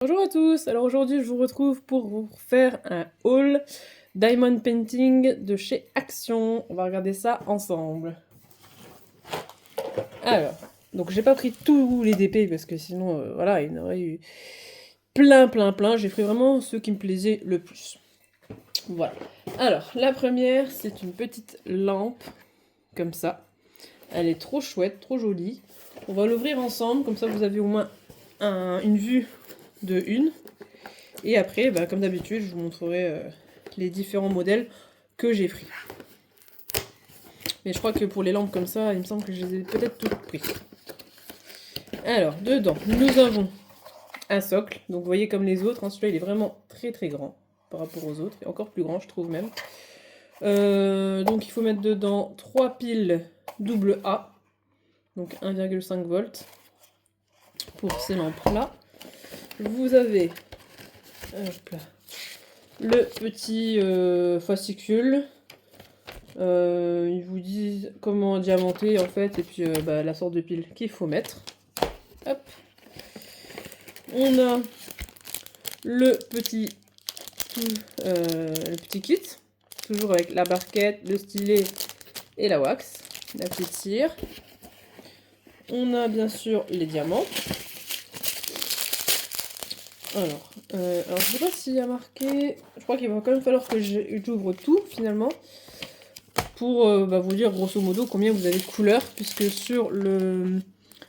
Bonjour à tous, alors aujourd'hui je vous retrouve pour vous faire un haul Diamond Painting de chez Action. On va regarder ça ensemble. Alors, donc j'ai pas pris tous les DP parce que sinon, voilà, il y en aurait eu plein. J'ai pris vraiment ceux qui me plaisaient le plus. Voilà. Alors, la première, c'est une petite lampe, comme ça. Elle est trop chouette, trop jolie. On va l'ouvrir ensemble, comme ça vous avez au moins une vue de une. Et après, bah, comme d'habitude, je vous montrerai les différents modèles que j'ai pris. Mais je crois que pour les lampes comme ça, il me semble que je les ai peut-être toutes pris. Alors, dedans, nous avons un socle. Donc vous voyez comme les autres, hein, celui-là il est vraiment très grand par rapport aux autres. Et encore plus grand, je trouve même. Donc il faut mettre dedans 3 piles double A. Donc 1,5 volts pour ces lampes-là. Vous avez hop là, le petit fascicule. Ils vous disent comment diamanter en fait, et puis la sorte de pile qu'il faut mettre. Hop. On a le petit kit, toujours avec la barquette, le stylet et la wax, la petite cire. On a bien sûr les diamants. Alors je sais pas s'il y a marqué, je crois qu'il va quand même falloir que j'ouvre tout finalement pour vous dire grosso modo combien vous avez de couleurs, puisque sur le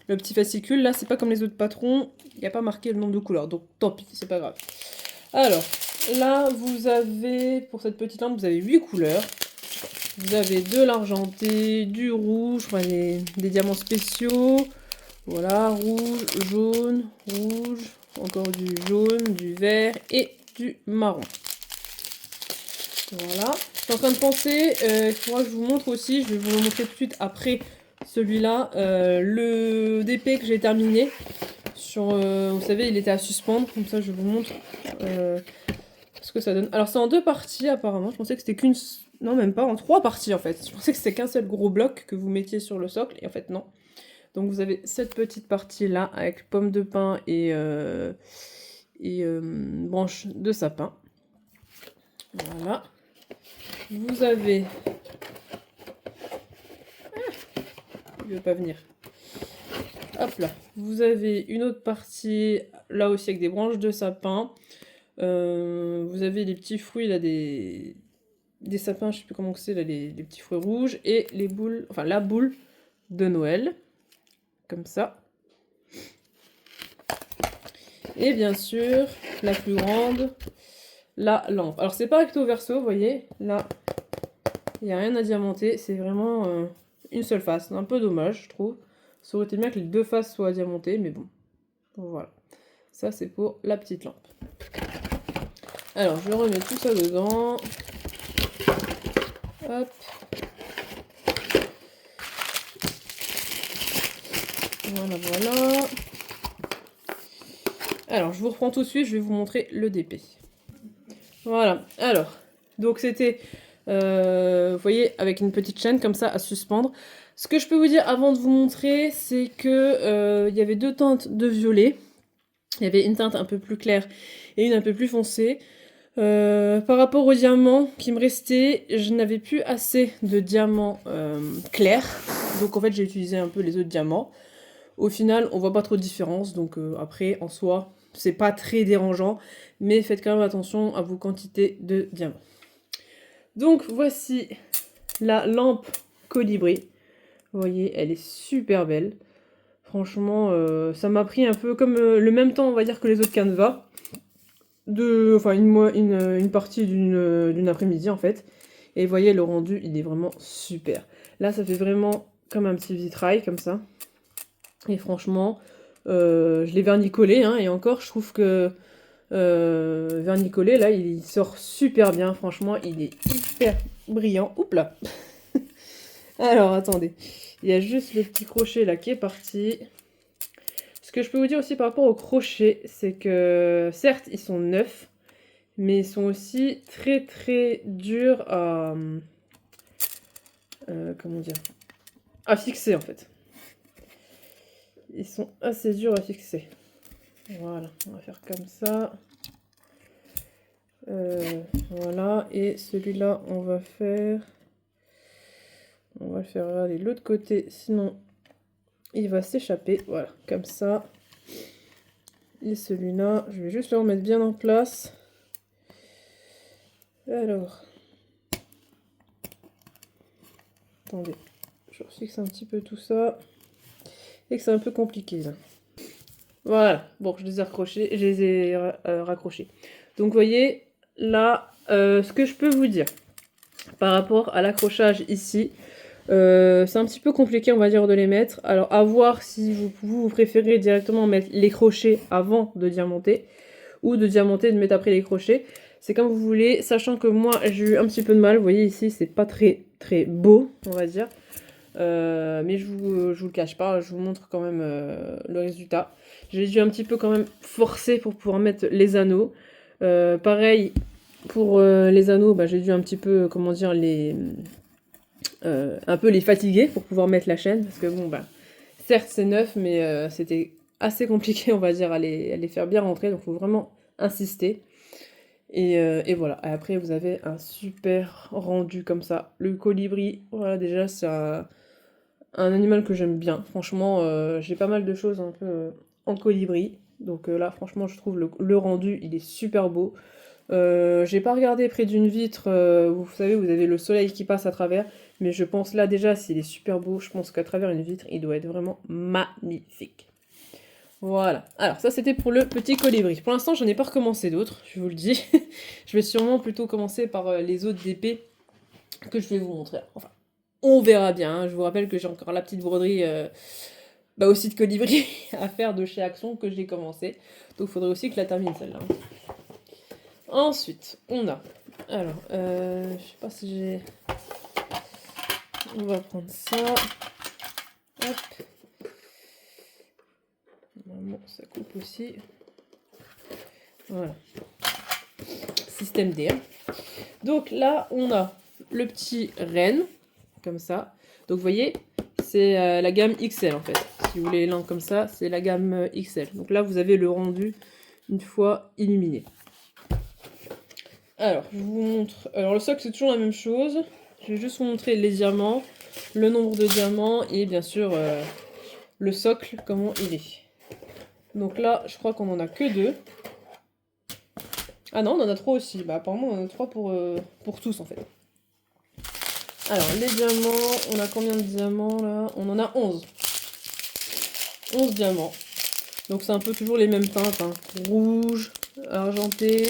petit fascicule là c'est pas comme les autres patrons, il n'y a pas marqué le nombre de couleurs, donc tant pis, c'est pas grave. Alors là vous avez, pour cette petite lampe, vous avez 8 couleurs. Vous avez de l'argenté, du rouge, enfin des diamants spéciaux, voilà, rouge, jaune, rouge, encore du jaune, du vert et du marron. Voilà. Je suis en train de penser, il faudra que je vous montre aussi, je vais vous le montrer tout de suite après celui-là, le DP que j'ai terminé. Sur, vous savez, il était à suspendre, comme ça je vous montre ce que ça donne. Alors c'est en 2 parties apparemment, je pensais que c'était qu'une... Non, même pas, en 3 parties en fait. Je pensais que c'était qu'un seul gros bloc que vous mettiez sur le socle, et en fait non. Donc vous avez cette petite partie là avec pomme de pin et branche de sapin. Voilà. Vous avez... il veut pas venir. Hop là. Vous avez une autre partie là aussi avec des branches de sapin. Vous avez les petits fruits là, des sapins, je sais plus comment c'est là, les petits fruits rouges, et les boules, enfin la boule de Noël. Comme ça. Et bien sûr, la plus grande, la lampe. Alors c'est pas recto verso, vous voyez, là, il n'y a rien à diamanter, c'est vraiment une seule face. C'est un peu dommage, je trouve. Ça aurait été bien que les 2 faces soient diamantées, mais bon. Voilà. Ça, c'est pour la petite lampe. Alors, je remets tout ça dedans. Hop. Voilà. Alors, je vous reprends tout de suite, je vais vous montrer le DP. Voilà. Alors, donc c'était... vous voyez, avec une petite chaîne comme ça à suspendre. Ce que je peux vous dire avant de vous montrer, c'est que il y avait 2 teintes de violet. Il y avait une teinte un peu plus claire et une un peu plus foncée. Par rapport aux diamants qui me restaient, je n'avais plus assez de diamants clairs. Donc en fait, j'ai utilisé un peu les autres diamants. Au final, on voit pas trop de différence. Donc après, en soi, c'est pas très dérangeant. Mais faites quand même attention à vos quantités de diamants. Donc voici la lampe colibri. Vous voyez, elle est super belle. Franchement, ça m'a pris un peu comme le même temps, on va dire, que les autres canevas. Enfin, une partie d'une après-midi, en fait. Et vous voyez, le rendu, il est vraiment super. Là, ça fait vraiment comme un petit vitrail, comme ça. Et franchement, je l'ai vernicolé, hein, et encore, je trouve que vernicolé, là, il sort super bien. Franchement, il est hyper brillant. Oups là. Alors, attendez. Il y a juste le petit crochet là qui est parti. Ce que je peux vous dire aussi par rapport au crochet, c'est que certes, ils sont neufs, mais ils sont aussi très durs à... comment dire, à fixer en fait. Ils sont assez durs à fixer. Voilà, on va faire comme ça. Voilà, et celui-là, on va le faire regarder de l'autre côté, sinon il va s'échapper. Voilà, comme ça. Et celui-là, je vais juste le remettre bien en place. Alors, attendez, je refixe un petit peu tout ça. Et que c'est un peu compliqué là. Voilà, bon, je les ai raccrochés, je les ai raccrochés. Donc, vous voyez, là, ce que je peux vous dire par rapport à l'accrochage ici, c'est un petit peu compliqué, on va dire, de les mettre. Alors, à voir si vous préférez directement mettre les crochets avant de diamanter, ou de diamanter et de mettre après les crochets. C'est comme vous voulez, sachant que moi, j'ai eu un petit peu de mal. Vous voyez ici, c'est pas très beau, on va dire. Mais je vous le cache pas, je vous montre quand même le résultat. J'ai dû un petit peu quand même forcer pour pouvoir mettre les anneaux. Pareil, pour les anneaux, bah, j'ai dû un petit peu, comment dire, un peu les fatiguer pour pouvoir mettre la chaîne. Parce que bon, bah, certes c'est neuf, mais c'était assez compliqué, on va dire, à les faire bien rentrer. Donc il faut vraiment insister. Et voilà, et après vous avez un super rendu comme ça. Le colibri, voilà, déjà c'est un animal que j'aime bien. Franchement, j'ai pas mal de choses un peu en colibri. Donc là, franchement, je trouve le rendu, il est super beau. J'ai pas regardé près d'une vitre, vous savez, vous avez le soleil qui passe à travers. Mais je pense là déjà, s'il est super beau, je pense qu'à travers une vitre, il doit être vraiment magnifique. Voilà. Alors ça, c'était pour le petit colibri. Pour l'instant, je n'ai pas recommencé d'autres, je vous le dis. Je vais sûrement plutôt commencer par les autres épées que je vais vous montrer. Enfin, on verra bien, hein. Je vous rappelle que j'ai encore la petite broderie bah aussi de colibri à faire de chez Axon que j'ai commencé. Donc il faudrait aussi que je la termine celle-là. Ensuite, on a... Alors, je sais pas si j'ai... On va prendre ça. Hop. Normalement, ça coupe aussi. Voilà. Système D. Donc là, on a le petit renne, comme ça. Donc vous voyez, c'est la gamme XL en fait. Si vous voulez les lampes comme ça, c'est la gamme XL. Donc là, vous avez le rendu une fois illuminé. Alors, je vous montre... Alors le socle, c'est toujours la même chose. Je vais juste vous montrer les diamants, le nombre de diamants et bien sûr le socle, comment il est. Donc là, je crois qu'on en a que 2. Ah non, on en a 3 aussi. Bah apparemment, on en a 3 pour tous en fait. Alors, les diamants, on a combien de diamants là? On en a 11. 11 diamants. Donc c'est un peu toujours les mêmes teintes, hein. Rouge, argenté,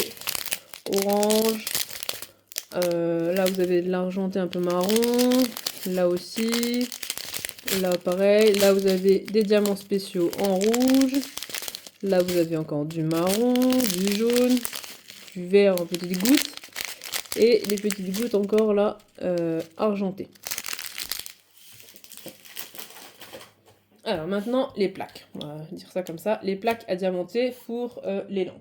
orange. Là vous avez de l'argenté un peu marron. Là aussi. Là pareil. Là vous avez des diamants spéciaux en rouge. Là vous avez encore du marron, du jaune, du vert en petites gouttes. Et les petites gouttes encore là, argentées. Alors maintenant, les plaques. On va dire ça comme ça. Les plaques à diamanter pour les lampes.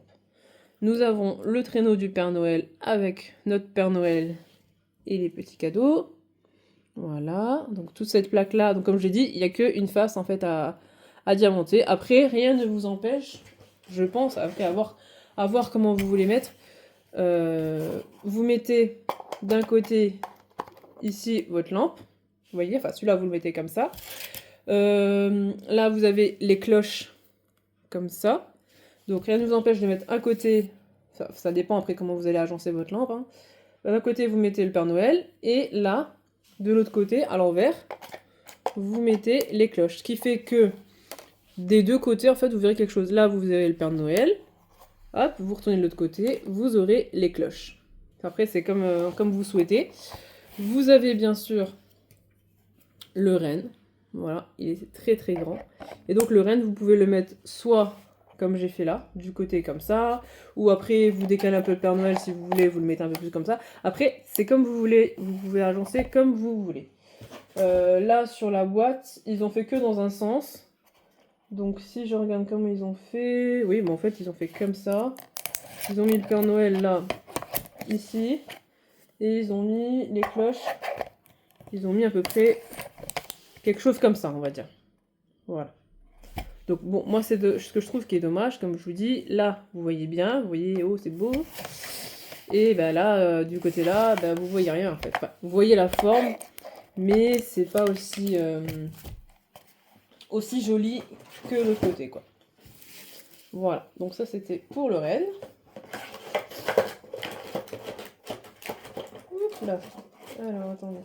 Nous avons le traîneau du Père Noël avec notre Père Noël et les petits cadeaux. Voilà. Donc toute cette plaque-là, donc comme je l'ai dit, il n'y a qu'une face en fait à diamanter. Après, rien ne vous empêche, je pense, après à voir comment vous voulez mettre. Vous mettez d'un côté ici votre lampe. Vous voyez, enfin celui-là vous le mettez comme ça. Là, vous avez les cloches comme ça. Donc, rien ne vous empêche de mettre un côté, ça dépend après comment vous allez agencer votre lampe. Hein. D'un côté, vous mettez le Père Noël. Et là, de l'autre côté, à l'envers, vous mettez les cloches. Ce qui fait que des deux côtés, en fait, vous verrez quelque chose. Là, vous avez le Père Noël. Hop, vous retournez de l'autre côté, vous aurez les cloches. Après, c'est comme vous souhaitez. Vous avez bien sûr le renne. Voilà, il est très grand. Et donc le renne, vous pouvez le mettre soit comme j'ai fait là, du côté comme ça, ou après vous décalez un peu le Père Noël si vous voulez, vous le mettez un peu plus comme ça. Après, c'est comme vous voulez, vous pouvez agencer comme vous voulez. Là, sur la boîte, ils ont fait que dans un sens. Donc si je regarde comment ils ont fait... Oui, mais en fait, ils ont fait comme ça. Ils ont mis le Père Noël là, ici. Et ils ont mis les cloches. Ils ont mis à peu près... quelque chose comme ça, on va dire. Voilà. Donc bon, moi c'est ce que je trouve qui est dommage, comme je vous dis, là vous voyez bien, vous voyez, oh c'est beau. Et ben là, du côté là, ben, vous voyez rien en fait. Enfin, vous voyez la forme, mais c'est pas aussi, aussi joli que l'autre côté quoi. Voilà, donc ça c'était pour le renne. Oups là. Alors attendez.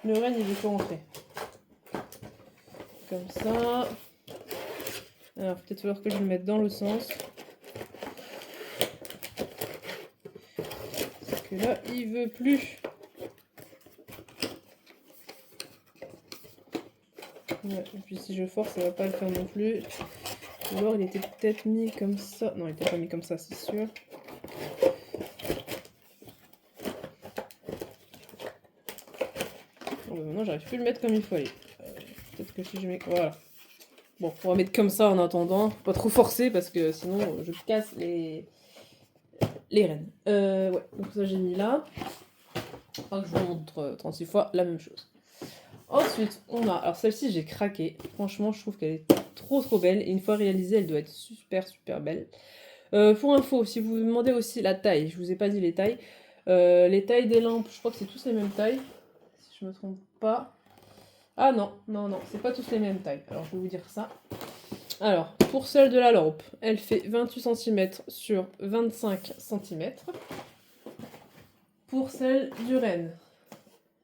Le renne il est tout rentré. Comme ça. Alors peut-être falloir que je le mette dans l'autre sens. Parce que là il veut plus. Ouais, et puis si je force ça va pas le faire non plus. Ou alors il était peut-être mis comme ça. Non il était pas mis comme ça c'est sûr. Bon, bah maintenant j'arrive plus à le mettre comme il faut aller. Peut-être que si je mets... Voilà. Bon, on va mettre comme ça en attendant. Pas trop forcer parce que sinon je casse les rênes. Ouais, donc ça j'ai mis là. Enfin, je vous montre 36 fois la même chose. Ensuite, on a... Alors celle-ci j'ai craqué. Franchement, je trouve qu'elle est trop belle. Et une fois réalisée, elle doit être super belle. Pour info, si vous me demandez aussi la taille, je vous ai pas dit les tailles. Les tailles des lampes, je crois que c'est tous les mêmes tailles. Si je me trompe pas. Ah non, c'est pas tous les mêmes tailles. Alors je vais vous dire ça. Alors, pour celle de la lampe, elle fait 28 cm sur 25 cm. Pour celle du renne,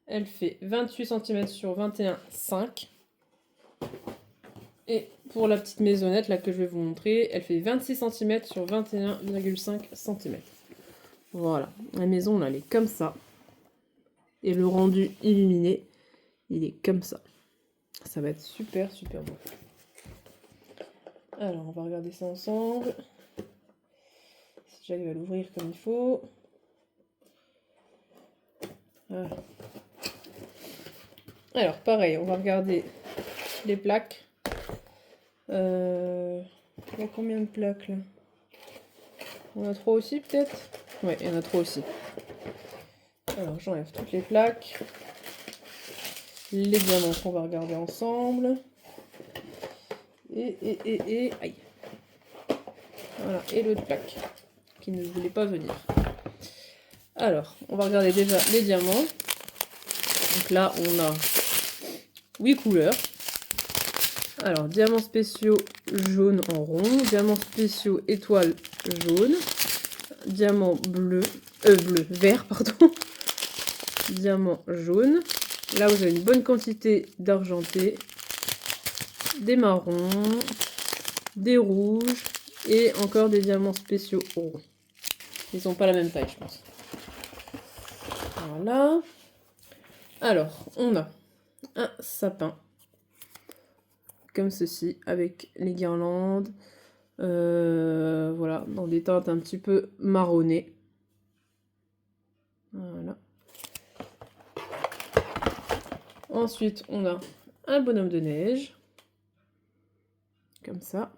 elle fait 28 cm sur 21,5. Et pour la petite maisonnette là que je vais vous montrer, elle fait 26 cm sur 21,5 cm. Voilà, la maison là, elle est comme ça. Et le rendu illuminé, il est comme ça. Ça va être super beau. Alors, on va regarder ça ensemble. Si j'arrive à l'ouvrir comme il faut. Voilà. Alors, pareil, on va regarder les plaques. Il y a combien de plaques là? On a 3 aussi peut-être? Ouais, il y en a 3 aussi. Alors, j'enlève toutes les plaques. Les diamants qu'on va regarder ensemble. Et aïe. Voilà, et l'autre plaque qui ne voulait pas venir. Alors, on va regarder déjà les diamants. Donc là, on a 8 couleurs. Alors, diamants spéciaux jaune en rond, diamants spéciaux étoile jaune, diamant vert, pardon, diamant jaune. Là, vous avez une bonne quantité d'argenté, des marrons, des rouges et encore des diamants spéciaux ronds. Ils n'ont pas la même taille, je pense. Voilà. Alors, on a un sapin comme ceci avec les guirlandes. Voilà, dans des teintes un petit peu marronnées. Voilà. Ensuite, on a un bonhomme de neige. Comme ça.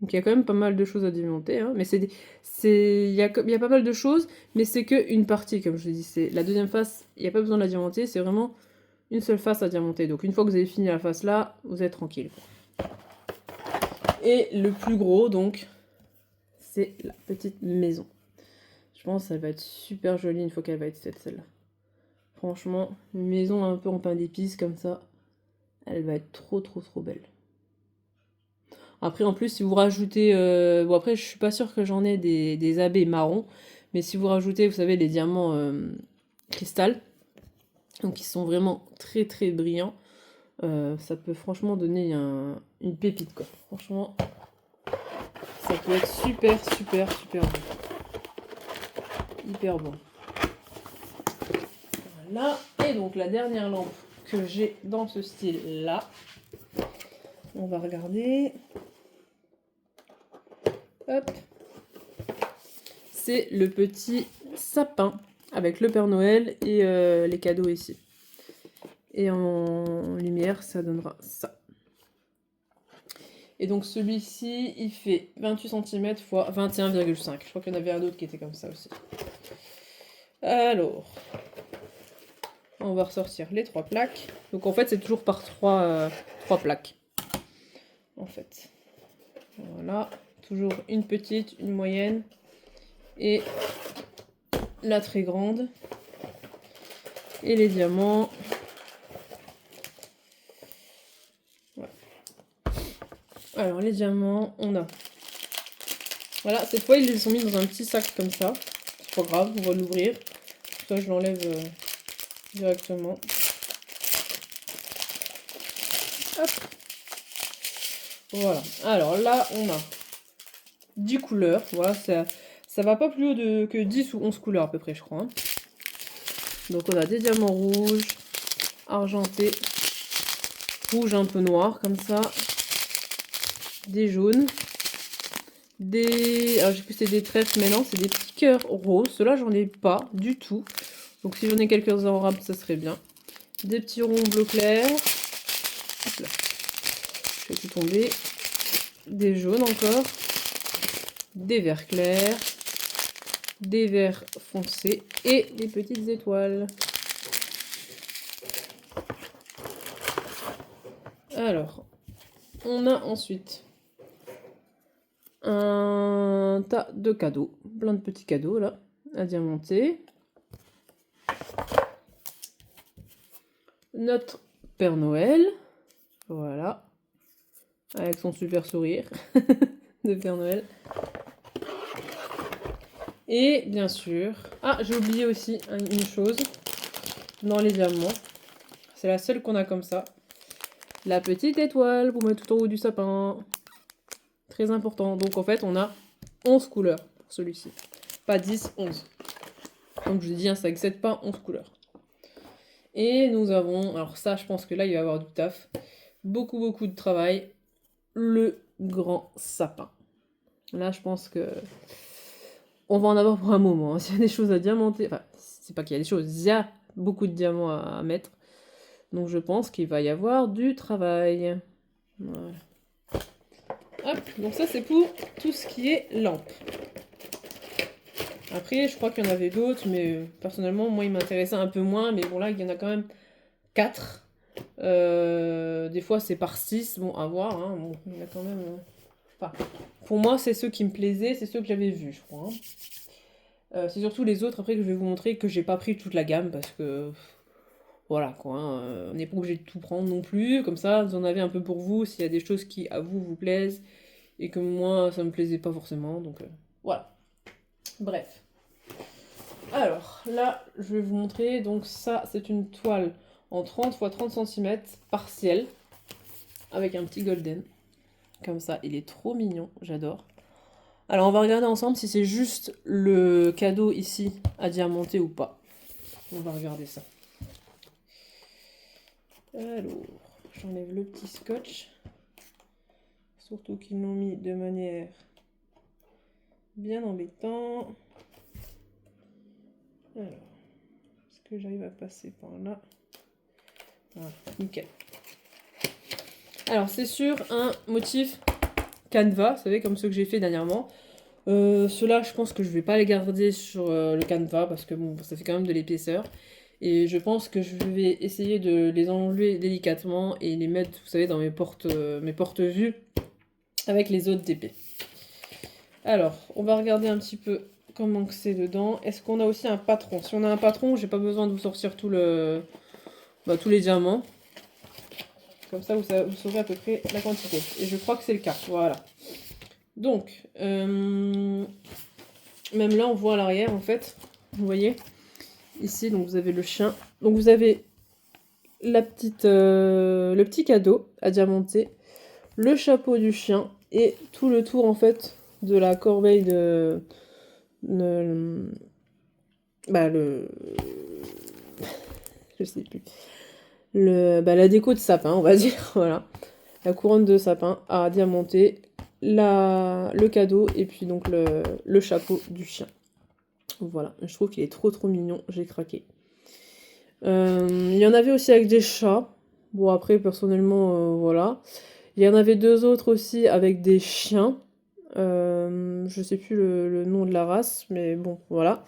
Donc il y a quand même pas mal de choses à diamanter, hein, mais il y a pas mal de choses, mais c'est qu'une partie, comme je l'ai dit. C'est la deuxième face, il n'y a pas besoin de la diamanter, c'est vraiment une seule face à diamanter. Donc une fois que vous avez fini la face là, vous êtes tranquille. Et le plus gros, donc, c'est la petite maison. Je pense qu'elle va être super jolie une fois qu'elle va être faite, celle-là. Franchement, une maison un peu en pain d'épices comme ça, elle va être trop belle. Après, en plus, si vous rajoutez... bon, après, je suis pas sûre que j'en ai des abeilles marrons, mais si vous rajoutez, vous savez, les diamants cristal, donc ils sont vraiment très brillants, ça peut franchement donner une pépite, quoi. Franchement, ça peut être super bon. Hyper bon. Voilà. Et donc, la dernière lampe que j'ai dans ce style-là, on va regarder... Hop. C'est le petit sapin avec le Père Noël et les cadeaux ici. Et en lumière, ça donnera ça. Et donc celui-ci, il fait 28 cm x 21,5. Je crois qu'il y en avait un autre qui était comme ça aussi. Alors, on va ressortir les 3 plaques. Donc en fait, c'est toujours par 3 plaques. en fait. Voilà, toujours une petite, une moyenne et la très grande. Et les diamants. Ouais. Alors les diamants, on a... Voilà, cette fois ils les ont mis dans un petit sac comme ça. C'est pas grave, on va l'ouvrir. Ça je l'enlève directement. Hop. Voilà. Alors là, on a 10 couleurs. Voilà, ça va pas plus haut que 10 ou 11 couleurs à peu près, je crois. Hein. Donc on a des diamants rouges, argentés, rouge un peu noir comme ça, des jaunes, des... Alors j'ai cru que c'était des trèfles, mais non, c'est des petits cœurs roses. Ceux-là, j'en ai pas du tout. Donc si j'en ai quelques-uns en rab, ça serait bien. Des petits ronds bleu clair. Hop là. Je vais tout tomber. Des jaunes encore. Des verts clairs. Des verts foncés. Et des petites étoiles. Alors, on a ensuite un tas de cadeaux. Plein de petits cadeaux là, à diamanter. Notre Père Noël. Voilà. Avec son super sourire de Père Noël. Et bien sûr... Ah, j'ai oublié aussi une chose. Dans les diamants. C'est la seule qu'on a comme ça. La petite étoile pour mettre tout en haut du sapin. Très important. Donc en fait, on a 11 couleurs pour celui-ci. Pas 10, 11. Comme je vous ai dit, hein, ça n'excède pas 11 couleurs. Et nous avons... Alors ça, je pense que là, il va y avoir du taf. Beaucoup de travail. Le grand sapin. Là, je pense que... On va en avoir pour un moment. S'il y a des choses à diamanter... Enfin, c'est pas qu'il y a des choses. Il y a beaucoup de diamants à mettre. Donc je pense qu'il va y avoir du travail. Voilà. Hop, donc ça c'est pour tout ce qui est lampe. Après, je crois qu'il y en avait d'autres, mais personnellement, moi, il m'intéressait un peu moins. Mais bon, là, il y en a quand même 4. Des fois, c'est par 6. Bon, à voir. Hein. Bon, il y en a quand même... Enfin, pour moi, c'est ceux qui me plaisaient. C'est ceux que j'avais vus, je crois. Hein. C'est surtout les autres, après, que je vais vous montrer, que j'ai pas pris toute la gamme, parce que... Voilà, quoi. Hein. On n'est pas obligé de tout prendre non plus. Comme ça, vous en avez un peu pour vous, s'il y a des choses qui, à vous, vous plaisent, et que moi, ça me plaisait pas forcément. Donc, voilà. Bref. Alors, là, je vais vous montrer. Donc ça, c'est une toile en 30 x 30 cm partielle. Avec un petit golden. Comme ça, il est trop mignon. J'adore. Alors, on va regarder ensemble si c'est juste le cadeau ici à diamanter ou pas. On va regarder ça. Alors, j'enlève le petit scotch. Surtout qu'ils l'ont mis de manière bien embêtante. Alors, est-ce que j'arrive à passer par là? Voilà, nickel. Alors, c'est sur un motif canevas, vous savez, comme ceux que j'ai fait dernièrement. Ceux-là, je pense que je vais pas les garder sur le canevas parce que bon, ça fait quand même de l'épaisseur. Et je pense que je vais essayer de les enlever délicatement et les mettre, vous savez, dans mes porte-vues avec les autres d'épée. Alors, on va regarder un petit peu comment que c'est dedans. Est-ce qu'on a aussi un patron? Si on a un patron, j'ai pas besoin de vous sortir tous les diamants. Comme ça, vous saurez à peu près la quantité. Et je crois que c'est le cas. Voilà. Donc, même là, on voit à l'arrière, en fait. Vous voyez? Ici, donc vous avez le chien. Donc vous avez le petit cadeau à diamanter, le chapeau du chien et tout le tour, en fait, de la corbeille de... Je sais plus. La déco de sapin, on va dire, voilà. La couronne de sapin à diamanter, le cadeau et puis donc le chapeau du chien. Voilà, je trouve qu'il est trop mignon, j'ai craqué. Il y en avait aussi avec des chats. Bon, après, personnellement, voilà. Il y en avait 2 autres aussi avec des chiens. Je sais plus le nom de la race, mais bon, voilà.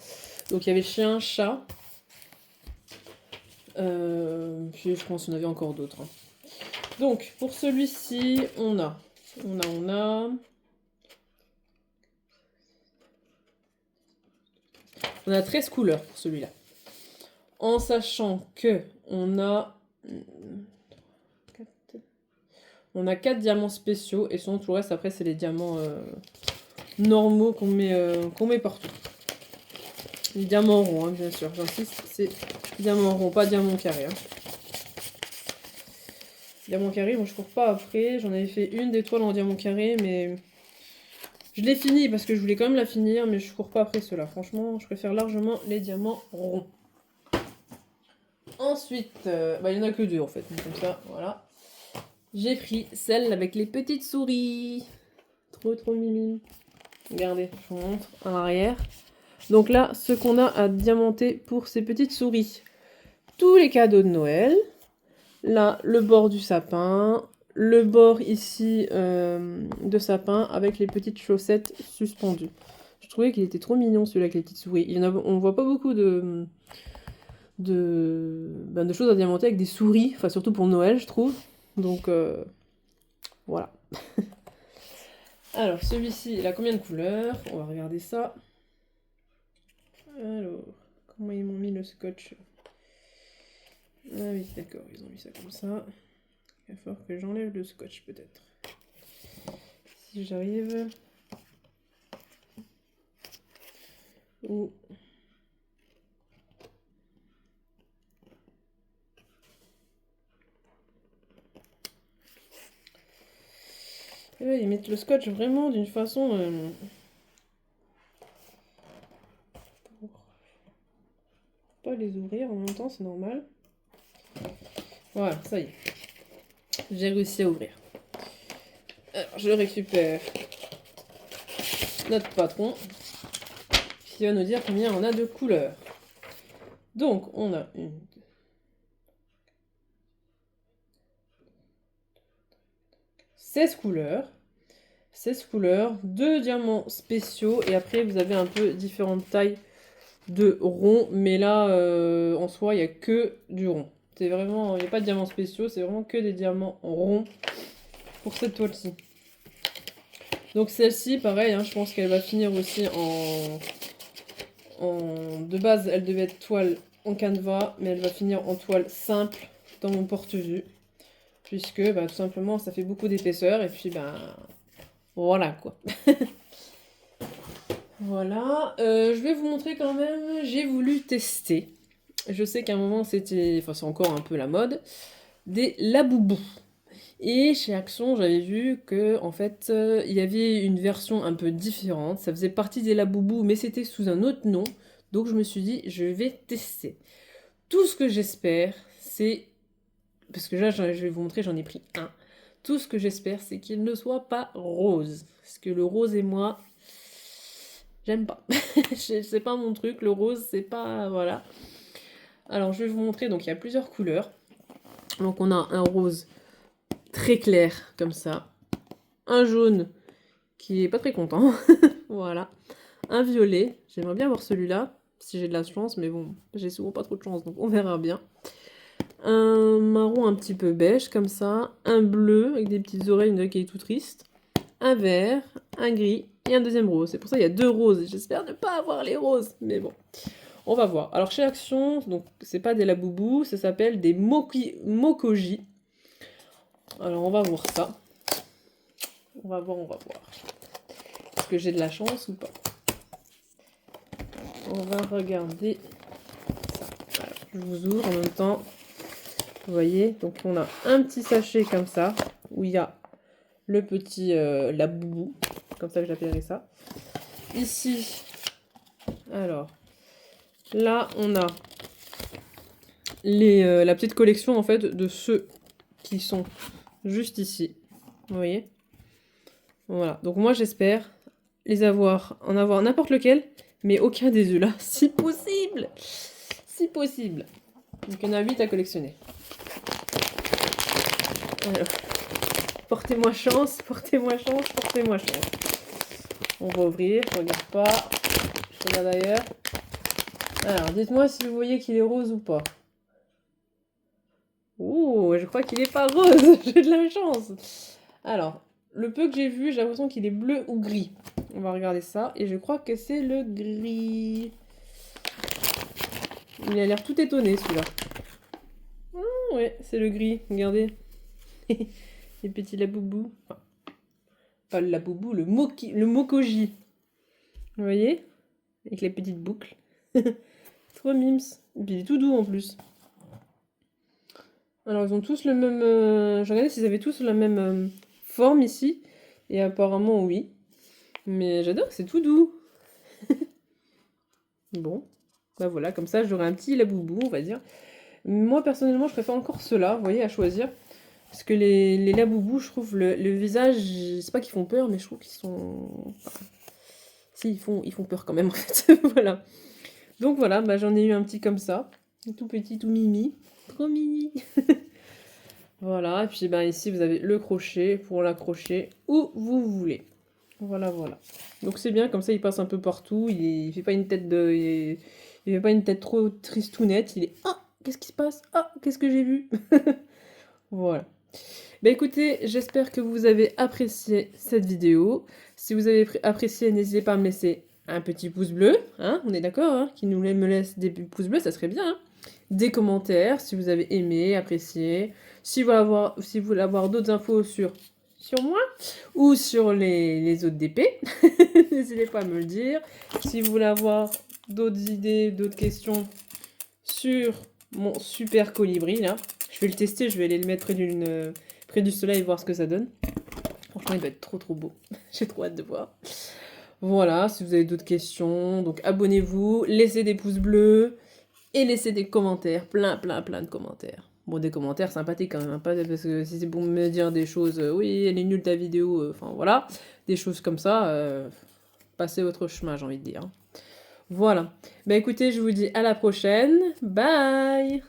Donc il y avait chien, chat. Puis je pense qu'il y en avait encore d'autres. Hein. Donc, pour celui-ci, on a On a 13 couleurs pour celui-là. En sachant que on a 4 diamants spéciaux et sinon tout le reste après c'est les diamants normaux qu'on met partout. Les diamants ronds, hein, bien sûr, j'insiste, c'est diamant rond, pas diamant carré. Hein. Diamant carré, bon je cours pas après, j'en avais fait une d'étoile en diamant carré, mais je l'ai fini parce que je voulais quand même la finir, mais je cours pas après cela. Franchement, je préfère largement les diamants ronds. Ensuite, il y en a que 2 en fait, donc comme ça, voilà. J'ai pris celle avec les petites souris. Trop mimi. Regardez, je vous montre en arrière. Donc là, ce qu'on a à diamanter pour ces petites souris. Tous les cadeaux de Noël. Là, le bord du sapin. Le bord ici de sapin avec les petites chaussettes suspendues. Je trouvais qu'il était trop mignon celui-là avec les petites souris. On voit pas beaucoup de choses à diamanter avec des souris. Enfin, surtout pour Noël, je trouve. Donc, voilà. Alors, celui-ci, il a combien de couleurs? On va regarder ça. Alors, comment ils m'ont mis le scotch? Ah oui, d'accord, ils ont mis ça comme ça. Il va falloir que j'enlève le scotch, peut-être. Si j'arrive. Ou... Et là, ils mettent le scotch vraiment d'une façon... pour pas les ouvrir en même temps, c'est normal. Voilà, ça y est. J'ai réussi à ouvrir. Alors, je récupère notre patron qui va nous dire combien on a de couleurs. Donc, on a 16 couleurs. 16 couleurs, 2 diamants spéciaux et après vous avez un peu différentes tailles de ronds, mais là en soi il n'y a que du rond. C'est vraiment, il n'y a pas de diamants spéciaux, c'est vraiment que des diamants ronds pour cette toile-ci. Donc celle-ci, pareil, hein, je pense qu'elle va finir aussi de base, elle devait être toile en canevas, mais elle va finir en toile simple dans mon porte-vue. Puisque tout simplement ça fait beaucoup d'épaisseur et puis voilà quoi. Voilà, je vais vous montrer quand même, j'ai voulu tester. Je sais qu'à un moment c'était, enfin c'est encore un peu la mode, des laboubous. Et chez Action, j'avais vu que en fait, il y avait une version un peu différente. Ça faisait partie des laboubous, mais c'était sous un autre nom. Donc je me suis dit, je vais tester. Tout ce que j'espère, c'est... Parce que là, je vais vous montrer, j'en ai pris un. Tout ce que j'espère, c'est qu'il ne soit pas rose. Parce que le rose et moi, j'aime pas. C'est pas mon truc, le rose, c'est pas... Voilà. Alors, je vais vous montrer. Donc, il y a plusieurs couleurs. Donc, on a un rose très clair, comme ça. Un jaune qui est pas très content. Voilà. Un violet. J'aimerais bien avoir celui-là, si j'ai de la chance. Mais bon, j'ai souvent pas trop de chance, donc on verra bien. Un marron un petit peu beige, comme ça. Un bleu, avec des petites oreilles, une oreille qui est tout triste. Un vert, un gris et un deuxième rose. C'est pour ça qu'il y a 2 roses. J'espère ne pas avoir les roses, mais bon. On va voir. Alors chez Action, donc c'est pas des laboubous, ça s'appelle des mokoji. Alors on va voir ça. On va voir. Est-ce que j'ai de la chance ou pas? On va regarder ça. Alors, je vous ouvre en même temps. Vous voyez, donc on a un petit sachet comme ça, où il y a le petit laboubou, comme ça que j'appellerais ça. Ici, alors, là on a la petite collection en fait de ceux qui sont juste ici. Vous voyez? Voilà, donc moi j'espère en avoir n'importe lequel, mais aucun des deux là, si possible. Si possible. Donc il y en a 8 à collectionner. Alors, portez-moi chance. On va ouvrir, je regarde pas. Je regarde ailleurs. Alors, dites-moi si vous voyez qu'il est rose ou pas. Ouh, je crois qu'il est pas rose. J'ai de la chance. Alors, le peu que j'ai vu, j'ai l'impression qu'il est bleu ou gris. On va regarder ça. Et je crois que c'est le gris. Il a l'air tout étonné, celui-là. Ah, ouais, c'est le gris. Regardez. Les petits laboubous. Enfin, pas le laboubou, le mokoji. Vous voyez? Avec les petites boucles. Trop mimes. Et puis il est tout doux en plus. Alors ils ont tous le même... J'ai regardé s'ils avaient tous la même forme ici. Et apparemment oui. Mais j'adore, c'est tout doux. Bon. Bah voilà, comme ça j'aurai un petit laboubou, on va dire. Moi personnellement je préfère encore ceux-là, vous voyez, à choisir. Parce que les laboubous, je trouve, le visage, c'est pas qu'ils font peur, mais je trouve qu'ils sont... Enfin, si, ils font peur quand même, en fait. Voilà. Donc voilà, bah, j'en ai eu un petit comme ça. Tout petit, tout mimi. Trop mini. Voilà, et puis bah, ici, vous avez le crochet pour l'accrocher où vous voulez. Voilà, voilà. Donc c'est bien, comme ça, il passe un peu partout. Il fait pas une tête de... Il fait pas une tête trop tristounette. Il est... Ah, qu'est-ce qui se passe? Ah, qu'est-ce que j'ai vu? Voilà. Bah écoutez, j'espère que vous avez apprécié cette vidéo. Si vous avez apprécié, n'hésitez pas à me laisser un petit pouce bleu, hein, on est d'accord, hein, qui me laisse des pouces bleus, ça serait bien. Hein. Des commentaires, si vous avez aimé, apprécié. Si vous voulez avoir d'autres infos sur moi ou sur les autres DP, n'hésitez pas à me le dire. Si vous voulez avoir d'autres idées, d'autres questions sur mon super colibri, là, je vais le tester, je vais aller le mettre près du soleil et voir ce que ça donne. Franchement, il va être trop trop beau. J'ai trop hâte de voir. Voilà, si vous avez d'autres questions, donc abonnez-vous, laissez des pouces bleus et laissez des commentaires, plein de commentaires. Bon, des commentaires sympathiques quand même, hein, pas parce que si c'est pour me dire des choses, oui, elle est nulle ta vidéo, enfin voilà, des choses comme ça, passez votre chemin, j'ai envie de dire. Voilà. Bah écoutez, je vous dis à la prochaine. Bye!